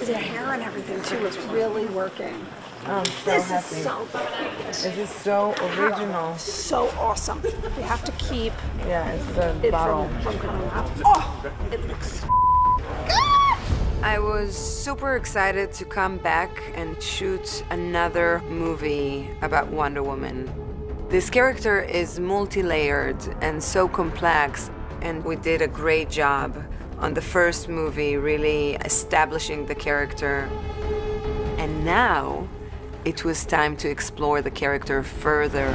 the hair and everything too is really working. I'm so This happy. is so good. This is so original. So awesome. We have to keep Yeah, it's the it bottle. from coming out. Oh, it looks. I was super excited to come back and shoot another movie about Wonder Woman. This character is multi-layered and so complex, and we did a great job on the first movie, really establishing the character. And now, it was time to explore the character further.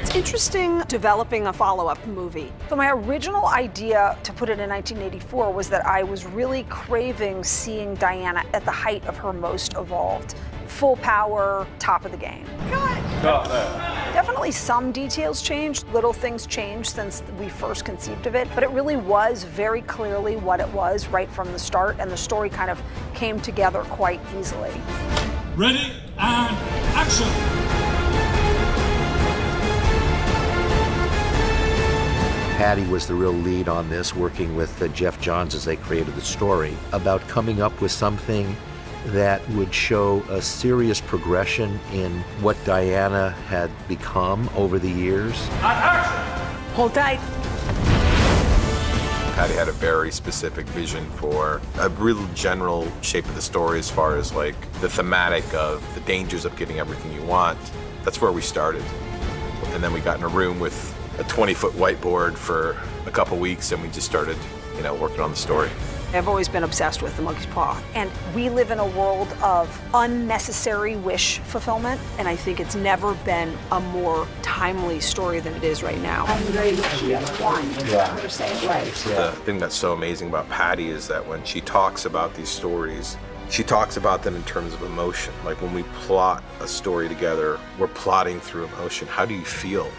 It's interesting developing a follow-up movie. So my original idea to put it in 1984 was that I was really craving seeing Diana at the height of her most evolved. Full power, top of the game. Definitely some details changed, little things changed since we first conceived of it, but it really was very clearly what it was right from the start, and the story kind of came together quite easily. Ready and action! Patty was the real lead on this, working with Jeff Johns as they created the story, about coming up with something that would show a serious progression in what Diana had become over the years. Hold tight. Patty had a very specific vision for a real general shape of the story as far as like the thematic of the dangers of getting everything you want. That's where we started. And then we got in a room with a 20-foot whiteboard for a couple weeks, and we just started, working on the story. I've always been obsessed with the monkey's paw, and we live in a world of unnecessary wish fulfillment, and I think it's never been a more timely story than it is right now. I'm very much one. We're saying right. The thing that's so amazing about Patty is that when she talks about these stories, she talks about them in terms of emotion. Like when we plot a story together, we're plotting through emotion. How do you feel?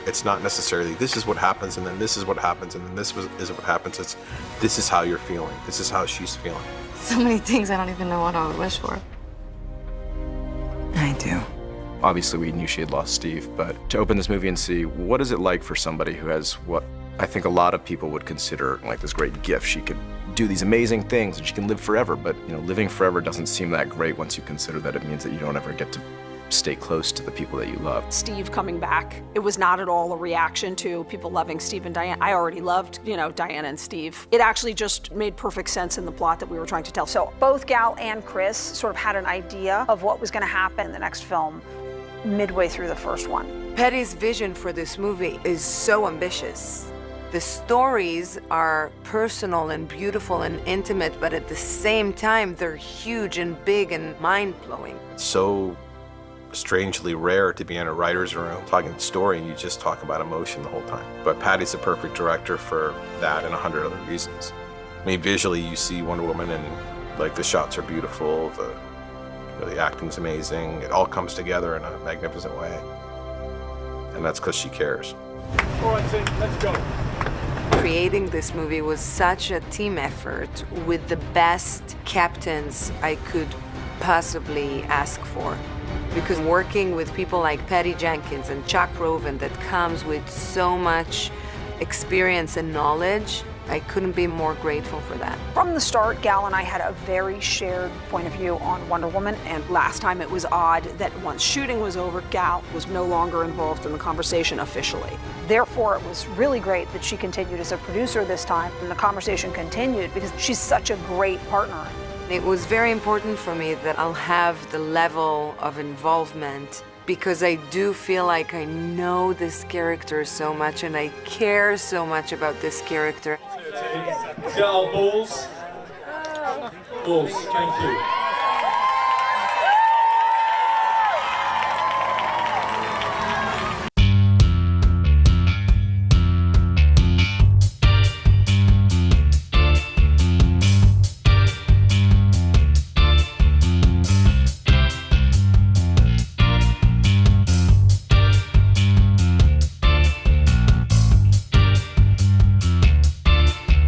It's not necessarily this is what happens and then this is what happens and then this is what happens. It's this is how you're feeling. This is how she's feeling. So many things I don't even know what I would wish for. I do. Obviously, we knew she had lost Steve, but to open this movie and see what is it like for somebody who has what I think a lot of people would consider like this great gift. She could do these amazing things and she can live forever, but living forever doesn't seem that great once you consider that it means that you don't ever get to stay close to the people that you love. Steve coming back, it was not at all a reaction to people loving Steve and Diana. I already loved, Diana and Steve. It actually just made perfect sense in the plot that we were trying to tell. So both Gal and Chris sort of had an idea of what was going to happen in the next film midway through the first one. Patty's vision for this movie is so ambitious. The stories are personal and beautiful and intimate, but at the same time, they're huge and big and mind-blowing. It's so strangely rare to be in a writer's room talking story and you just talk about emotion the whole time. But Patty's the perfect director for that and 100 other reasons. I mean, visually you see Wonder Woman and like the shots are beautiful, the acting's amazing. It all comes together in a magnificent way. And that's because she cares. All right, team, let's go. Creating this movie was such a team effort with the best captains I could possibly ask for. Because working with people like Patty Jenkins and Chuck Roven that comes with so much experience and knowledge, I couldn't be more grateful for that. From the start, Gal and I had a very shared point of view on Wonder Woman, and last time it was odd that once shooting was over, Gal was no longer involved in the conversation officially. Therefore, it was really great that she continued as a producer this time, and the conversation continued because she's such a great partner. It was very important for me that I'll have the level of involvement because I do feel like I know this character so much and I care so much about this character. Gal, balls. Balls, thank you.